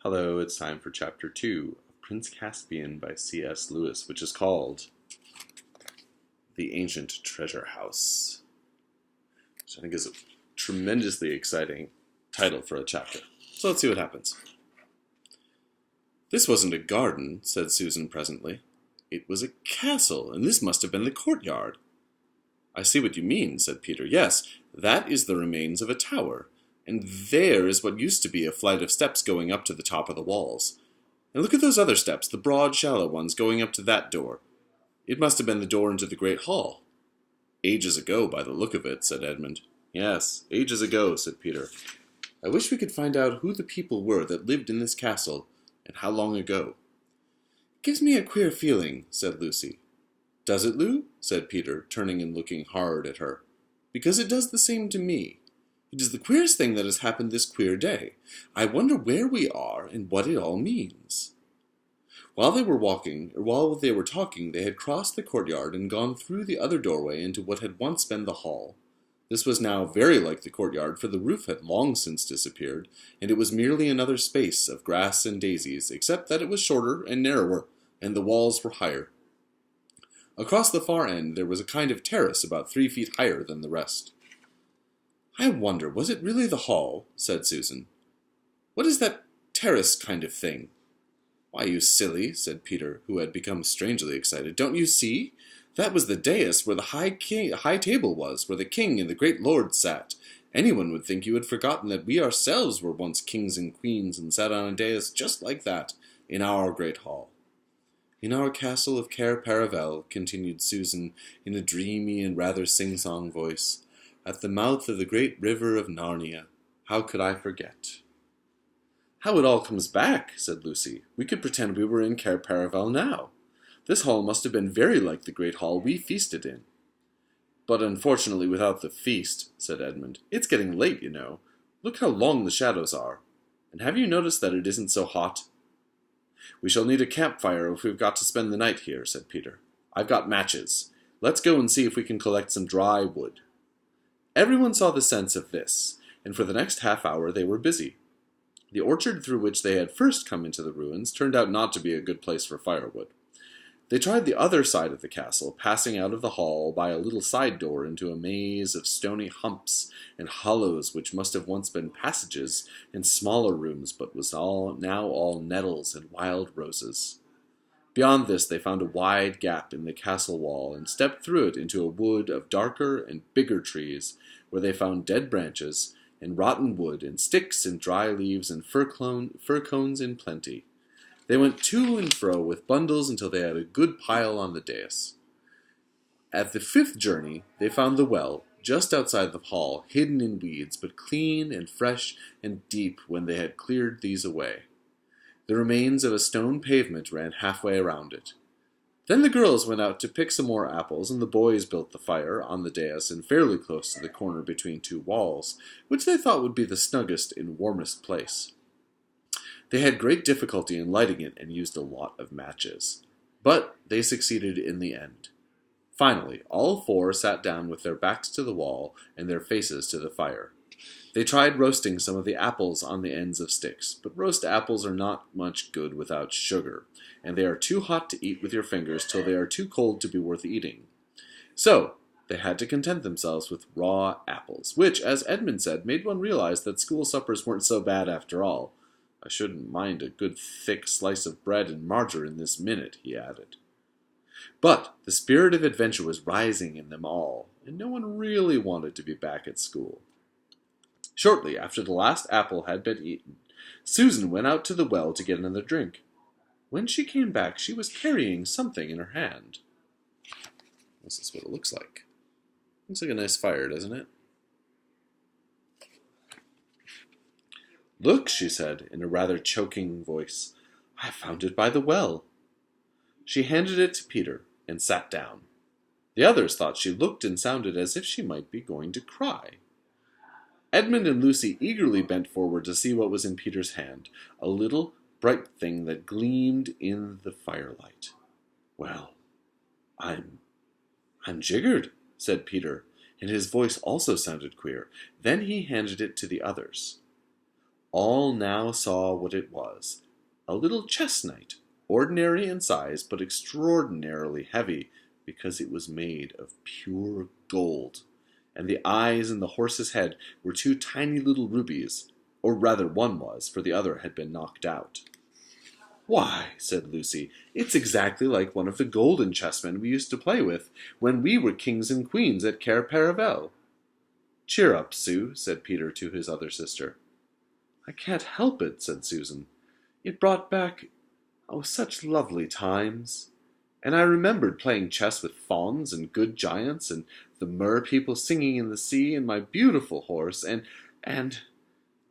Hello, it's time for Chapter 2 of Prince Caspian by C.S. Lewis, which is called The Ancient Treasure House, which I think is a tremendously exciting title for a chapter. So let's see what happens. "This wasn't a garden," said Susan presently. "It was a castle, and this must have been the courtyard." "I see what you mean," said Peter. "Yes, that is the remains of a tower. And there is what used to be a flight of steps going up to the top of the walls. And look at those other steps, the broad, shallow ones going up to that door. It must have been the door into the great hall." "Ages ago, by the look of it," said Edmund. "Yes, ages ago," said Peter. "I wish we could find out who the people were that lived in this castle, and how long ago." "It gives me a queer feeling," said Lucy. "Does it, Lou?" said Peter, turning and looking hard at her. "Because it does the same to me. It is the queerest thing that has happened this queer day. I wonder where we are and what it all means." While they were talking, they had crossed the courtyard and gone through the other doorway into what had once been the hall. This was now very like the courtyard, for the roof had long since disappeared, and it was merely another space of grass and daisies, except that it was shorter and narrower, and the walls were higher. Across the far end there was a kind of terrace about 3 feet higher than the rest. "I wonder, was it really the hall?" said Susan. "What is that terrace kind of thing?" "Why, you silly," said Peter, who had become strangely excited. "Don't you see? That was the dais where the high table was, where the king and the great lords sat. Anyone would think you had forgotten that we ourselves were once kings and queens and sat on a dais just like that in our great hall." "In our castle of Cair Paravel," continued Susan in a dreamy and rather sing-song voice, "at the mouth of the great river of Narnia. How could I forget?" "How it all comes back," said Lucy. "We could pretend we were in Cair Paravel now. This hall must have been very like the great hall we feasted in." "But unfortunately without the feast," said Edmund. "It's getting late, you know. Look how long the shadows are. And have you noticed that it isn't so hot?" "We shall need a campfire if we've got to spend the night here," said Peter. "I've got matches. Let's go and see if we can collect some dry wood." Everyone saw the sense of this, and for the next half-hour they were busy. The orchard through which they had first come into the ruins turned out not to be a good place for firewood. They tried the other side of the castle, passing out of the hall by a little side door into a maze of stony humps and hollows which must have once been passages and smaller rooms, but was now all nettles and wild roses. Beyond this they found a wide gap in the castle wall and stepped through it into a wood of darker and bigger trees, where they found dead branches and rotten wood and sticks and dry leaves and fir cones in plenty. They went to and fro with bundles until they had a good pile on the dais. At the 5th journey they found the well, just outside the hall, hidden in weeds, but clean and fresh and deep when they had cleared these away. The remains of a stone pavement ran halfway around it. Then the girls went out to pick some more apples, and the boys built the fire on the dais and fairly close to the corner between 2 walls, which they thought would be the snuggest and warmest place. They had great difficulty in lighting it and used a lot of matches, but they succeeded in the end. Finally, all 4 sat down with their backs to the wall and their faces to the fire. They tried roasting some of the apples on the ends of sticks, but roast apples are not much good without sugar, and they are too hot to eat with your fingers till they are too cold to be worth eating. So they had to content themselves with raw apples, which, as Edmund said, made one realize that school suppers weren't so bad after all. "I shouldn't mind a good thick slice of bread and margarine this minute," he added. But the spirit of adventure was rising in them all, and no one really wanted to be back at school. Shortly after the last apple had been eaten, Susan went out to the well to get another drink. When she came back, she was carrying something in her hand. This is what it looks like. Looks like a nice fire, doesn't it? "Look," she said, in a rather choking voice. "I found it by the well." She handed it to Peter and sat down. The others thought she looked and sounded as if she might be going to cry. Edmund and Lucy eagerly bent forward to see what was in Peter's hand, a little bright thing that gleamed in the firelight. "Well, I'm jiggered," said Peter, and his voice also sounded queer. Then he handed it to the others. All now saw what it was. A little chess knight, ordinary in size, but extraordinarily heavy, because it was made of pure gold, and the eyes in the horse's head were two tiny little rubies, or rather one was, for the other had been knocked out. "Why," said Lucy, "it's exactly like one of the golden chessmen we used to play with when we were kings and queens at Cair Paravel." "Cheer up, Sue," said Peter to his other sister. "I can't help it," said Susan. "It brought back, such lovely times. And I remembered playing chess with fauns and good giants, and the mer people singing in the sea, and my beautiful horse, and...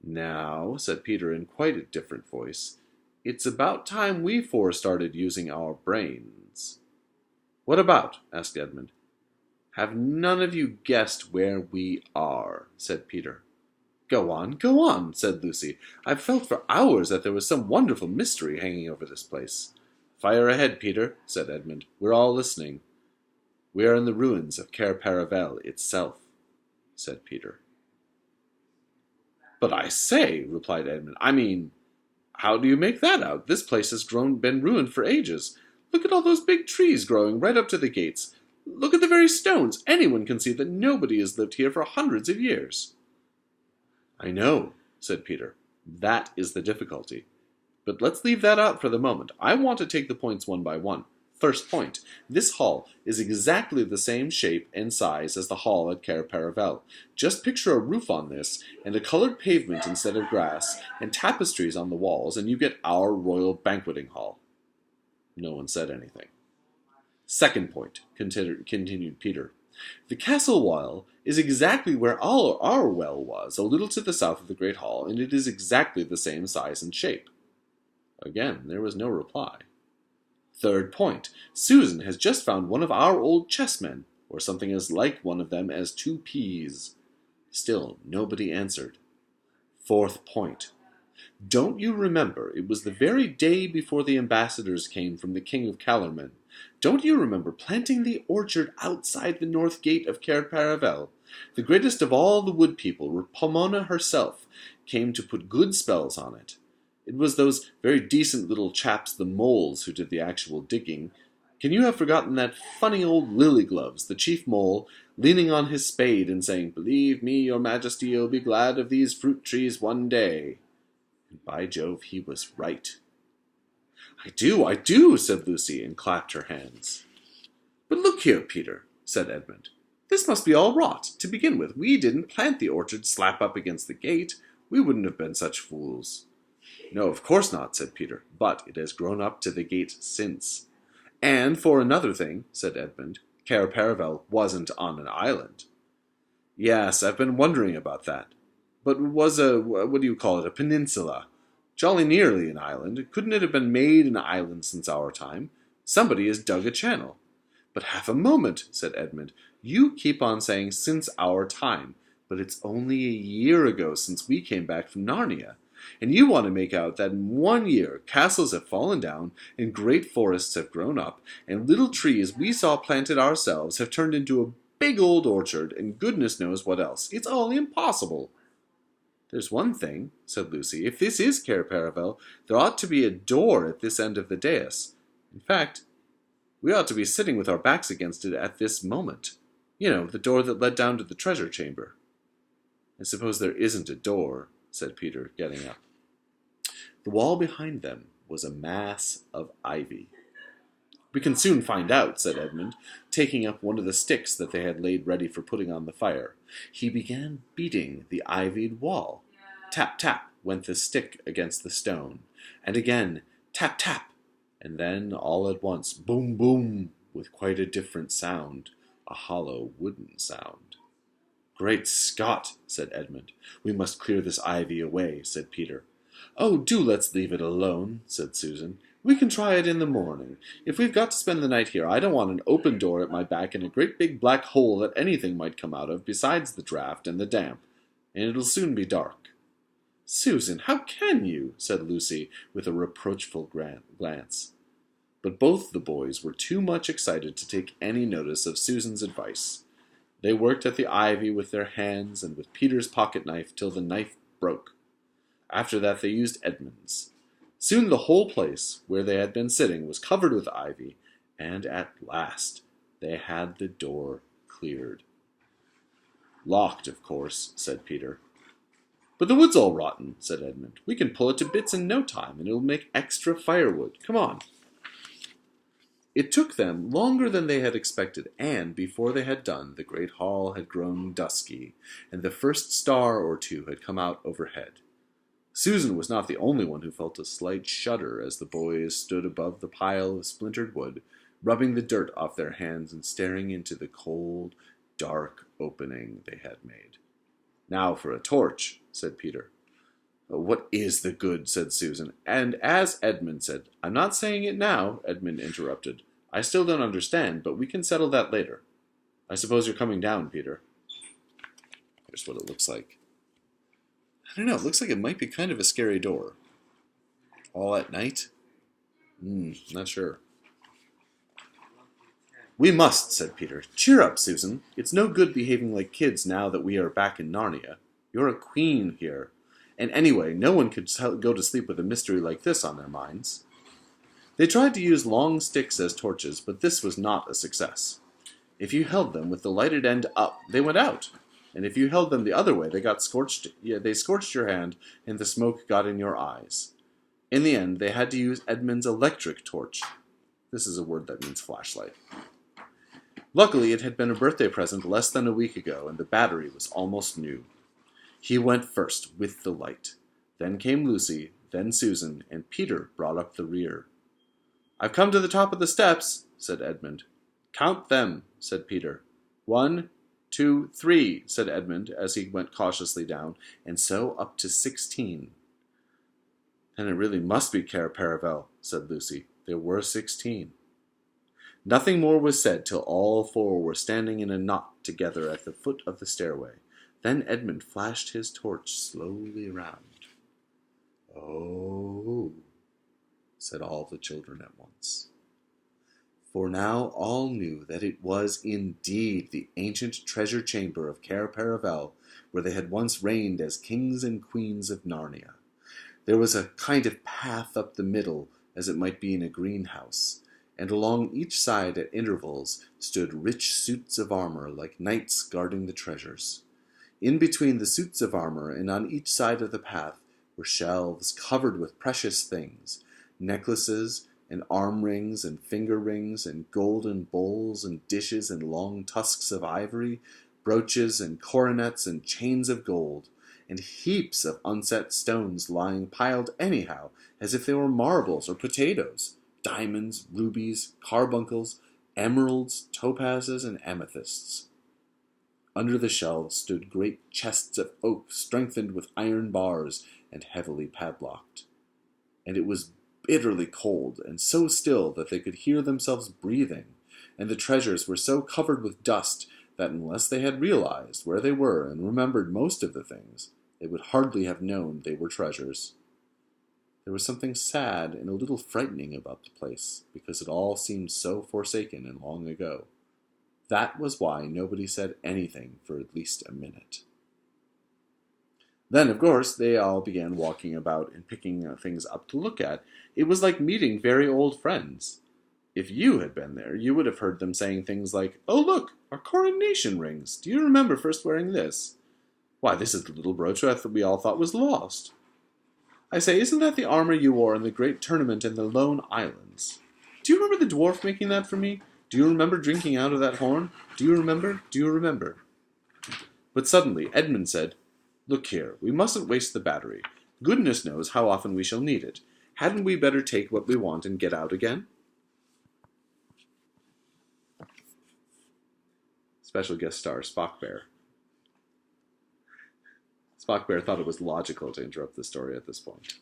Now," said Peter in quite a different voice, "it's about time we four started using our brains." "What about?" asked Edmund. "Have none of you guessed where we are?" said Peter. Go on," said Lucy. "I've felt for hours that there was some wonderful mystery hanging over this place." "Fire ahead, Peter," said Edmund. "We're all listening." "We are in the ruins of Cair Paravel itself," said Peter. "But I say," replied Edmund, how do you make that out? This place has been ruined for ages. Look at all those big trees growing right up to the gates. Look at the very stones. Anyone can see that nobody has lived here for hundreds of years." "I know," said Peter. "That is the difficulty. But let's leave that out for the moment. I want to take the points one by one. First point. This hall is exactly the same shape and size as the hall at Cair Paravel. Just picture a roof on this, and a colored pavement instead of grass, and tapestries on the walls, and you get our royal banqueting hall." No one said anything. "Second point," continued Peter. "The castle wall is exactly where our well was, a little to the south of the great hall, and it is exactly the same size and shape." Again there was no reply. "Third point. Susan has just found one of our old chessmen, or something as like one of them as two peas." Still nobody answered. "Fourth point. Don't you remember it was the very day before the ambassadors came from the King of Calormen? Don't you remember planting the orchard outside the north gate of Cair Paravel? The greatest of all the wood people, Pomona herself, came to put good spells on it. It was those very decent little chaps, the moles, who did the actual digging. Can you have forgotten that funny old Lilygloves, the chief mole, leaning on his spade and saying, 'Believe me, your majesty, you'll be glad of these fruit trees one day'? And by Jove, he was right." I do," said Lucy, and clapped her hands. "But look here, Peter," said Edmund. "This must be all rot. To begin with, we didn't plant the orchard slap up against the gate. We wouldn't have been such fools." "No, of course not," said Peter, "but it has grown up to the gate since." "And for another thing," said Edmund, "Cair Paravel wasn't on an island." "Yes, I've been wondering about that. But it was a peninsula. Jolly nearly an island. Couldn't it have been made an island since our time? Somebody has dug a channel." "But half a moment," said Edmund. "You keep on saying 'since our time,' but it's only a year ago since we came back from Narnia. And you want to make out that in 1 year castles have fallen down, and great forests have grown up, and little trees we saw planted ourselves have turned into a big old orchard, and goodness knows what else. It's all impossible." "There's one thing," said Lucy. "If this is Cair Paravel, there ought to be a door at this end of the dais. In fact, we ought to be sitting with our backs against it at this moment. You know, the door that led down to the treasure chamber." "I suppose there isn't a door," said Peter, getting up. The wall behind them was a mass of ivy. "We can soon find out," said Edmund, taking up one of the sticks that they had laid ready for putting on the fire. He began beating the ivied wall. Tap, tap, went the stick against the stone, and again tap, tap, and then all at once boom, boom, with quite a different sound, a hollow wooden sound. "Great Scott!" said Edmund. "We must clear this ivy away," said Peter. "Oh, do let's leave it alone," said Susan. "We can try it in the morning. If we've got to spend the night here, I don't want an open door at my back and a great big black hole that anything might come out of, besides the draught and the damp. And it'll soon be dark." "Susan, how can you?" said Lucy, with a reproachful glance. But both the boys were too much excited to take any notice of Susan's advice. They worked at the ivy with their hands and with Peter's pocket knife till the knife broke. After that they used Edmund's. Soon the whole place where they had been sitting was covered with ivy, and at last they had the door cleared. Locked, of course, said Peter. But the wood's all rotten, said Edmund. We can pull it to bits in no time, and it'll make extra firewood. Come on. It took them longer than they had expected, and before they had done, the great hall had grown dusky, and the first star or two had come out overhead. Susan was not the only one who felt a slight shudder as the boys stood above the pile of splintered wood, rubbing the dirt off their hands and staring into the cold, dark opening they had made. Now for a torch, said Peter. What is the good, said Susan. And as Edmund said, I'm not saying it now, Edmund interrupted. I still don't understand, but we can settle that later. I suppose you're coming down, Peter. Here's what it looks like. I don't know, it looks like it might be kind of a scary door. All at night? Not sure. We must, said Peter. Cheer up, Susan. It's no good behaving like kids now that we are back in Narnia. You're a queen here. And anyway, no one could go to sleep with a mystery like this on their minds. They tried to use long sticks as torches, but this was not a success. If you held them with the lighted end up, they went out. And if you held them the other way, they scorched your hand, and the smoke got in your eyes. In the end, they had to use Edmund's electric torch. This is a word that means flashlight. Luckily, it had been a birthday present less than a week ago, and the battery was almost new. He went first, with the light. Then came Lucy, then Susan, and Peter brought up the rear. I've come to the top of the steps, said Edmund. Count them, said Peter. 1, 2, 3, said Edmund, as he went cautiously down, and so up to 16. Then it really must be Cair Paravel, said Lucy. There were 16. Nothing more was said till all four were standing in a knot together at the foot of the stairway. Then Edmund flashed his torch slowly round. Oh, said all the children at once. For now all knew that it was indeed the ancient treasure chamber of Cair Paravel, where they had once reigned as kings and queens of Narnia. There was a kind of path up the middle, as it might be in a greenhouse, and along each side at intervals stood rich suits of armor like knights guarding the treasures. In between the suits of armor and on each side of the path were shelves covered with precious things, necklaces and arm rings and finger rings and golden bowls and dishes and long tusks of ivory, brooches and coronets and chains of gold, and heaps of unset stones lying piled anyhow, as if they were marbles or potatoes, diamonds, rubies, carbuncles, emeralds, topazes, and amethysts. Under the shelves stood great chests of oak strengthened with iron bars and heavily padlocked. And it was bitterly cold, and so still that they could hear themselves breathing, and the treasures were so covered with dust that unless they had realized where they were and remembered most of the things, they would hardly have known they were treasures. There was something sad and a little frightening about the place, because it all seemed so forsaken and long ago. That was why nobody said anything for at least a minute. Then, of course, they all began walking about and picking things up to look at. It was like meeting very old friends. If you had been there, you would have heard them saying things like, "Oh, look, our coronation rings. Do you remember first wearing this? Why, this is the little brooch that we all thought was lost. I say, isn't that the armor you wore in the great tournament in the Lone Islands? Do you remember the dwarf making that for me? Do you remember drinking out of that horn? Do you remember? Do you remember?" But suddenly Edmund said, "Look here, we mustn't waste the battery. Goodness knows how often we shall need it. Hadn't we better take what we want and get out again?" Special guest star Spock Bear. Spock Bear thought it was logical to interrupt the story at this point.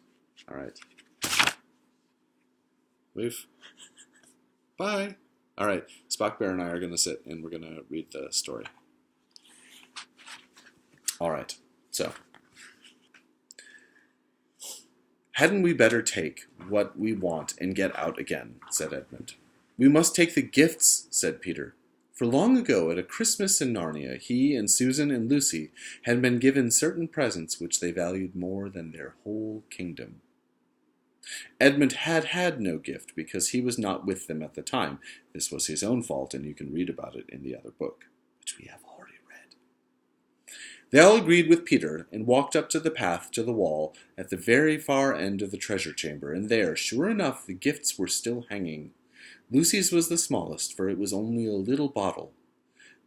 All right. Leave. Bye. All right. Spock Bear and I are going to sit and we're going to read the story. All right. So, hadn't we better take what we want and get out again, said Edmund. We must take the gifts, said Peter. For long ago, at a Christmas in Narnia, he and Susan and Lucy had been given certain presents which they valued more than their whole kingdom. Edmund had had no gift because he was not with them at the time. This was his own fault, and you can read about it in the other book, which we have already read. They all agreed with Peter and walked up to the path to the wall at the very far end of the treasure chamber, and there, sure enough, the gifts were still hanging. Lucy's was the smallest, for it was only a little bottle.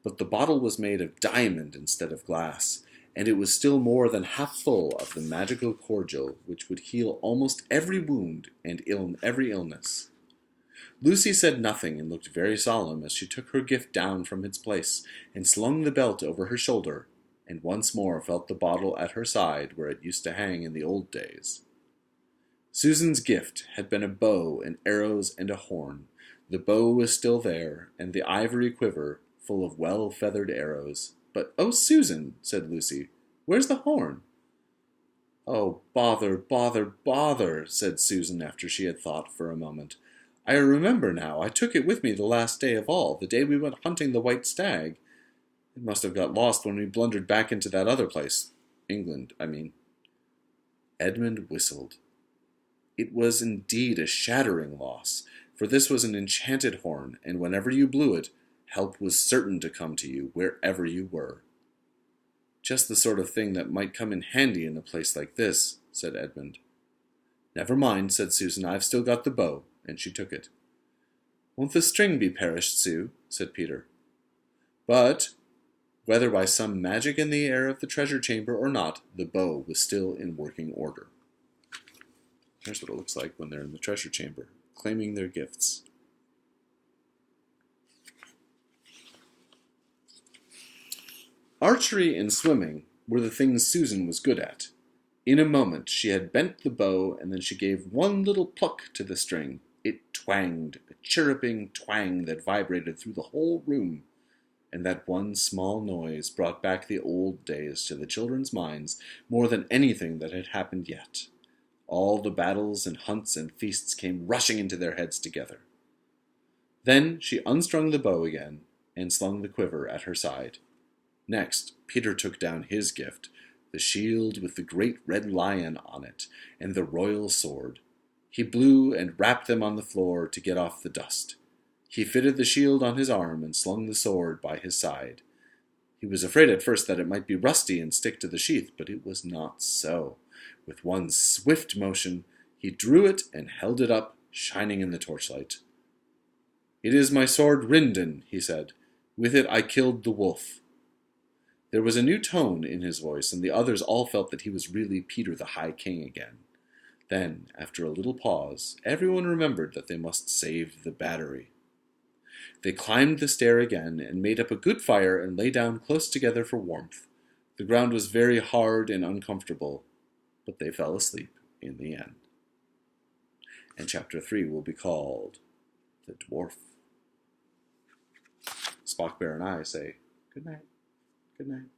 But the bottle was made of diamond instead of glass, and it was still more than half full of the magical cordial which would heal almost every wound and every illness. Lucy said nothing and looked very solemn as she took her gift down from its place and slung the belt over her shoulder, and once more felt the bottle at her side where it used to hang in the old days. Susan's gift had been a bow and arrows and a horn. The bow was still there, and the ivory quiver full of well-feathered arrows. "But, oh, Susan," said Lucy, "where's the horn?" "Oh, bother, bother, bother," said Susan after she had thought for a moment. "I remember now. I took it with me the last day of all, the day we went hunting the white stag. It must have got lost when we blundered back into that other place. England, I mean." Edmund whistled. It was indeed a shattering loss, for this was an enchanted horn, and whenever you blew it, help was certain to come to you wherever you were. "Just the sort of thing that might come in handy in a place like this," said Edmund. "Never mind," said Susan, "I've still got the bow," and she took it. "Won't the string be perished, Sue?" said Peter. But, whether by some magic in the air of the treasure chamber or not, the bow was still in working order. Here's what it looks like when they're in the treasure chamber, claiming their gifts. Archery and swimming were the things Susan was good at. In a moment she had bent the bow, and then she gave one little pluck to the string. It twanged, a chirruping twang that vibrated through the whole room, and that one small noise brought back the old days to the children's minds more than anything that had happened yet. All the battles and hunts and feasts came rushing into their heads together. Then she unstrung the bow again and slung the quiver at her side. Next, Peter took down his gift, the shield with the great red lion on it, and the royal sword. He blew and rapped them on the floor to get off the dust. He fitted the shield on his arm and slung the sword by his side. He was afraid at first that it might be rusty and stick to the sheath, but it was not so. With one swift motion, he drew it and held it up, shining in the torchlight. "It is my sword Rindon," he said. "With it I killed the wolf." There was a new tone in his voice, and the others all felt that he was really Peter the High King again. Then, after a little pause, everyone remembered that they must save the battery. They climbed the stair again and made up a good fire and lay down close together for warmth. The ground was very hard and uncomfortable, but they fell asleep in the end. And chapter 3 will be called The Dwarf. Spock, Bear, and I say good night. Good night.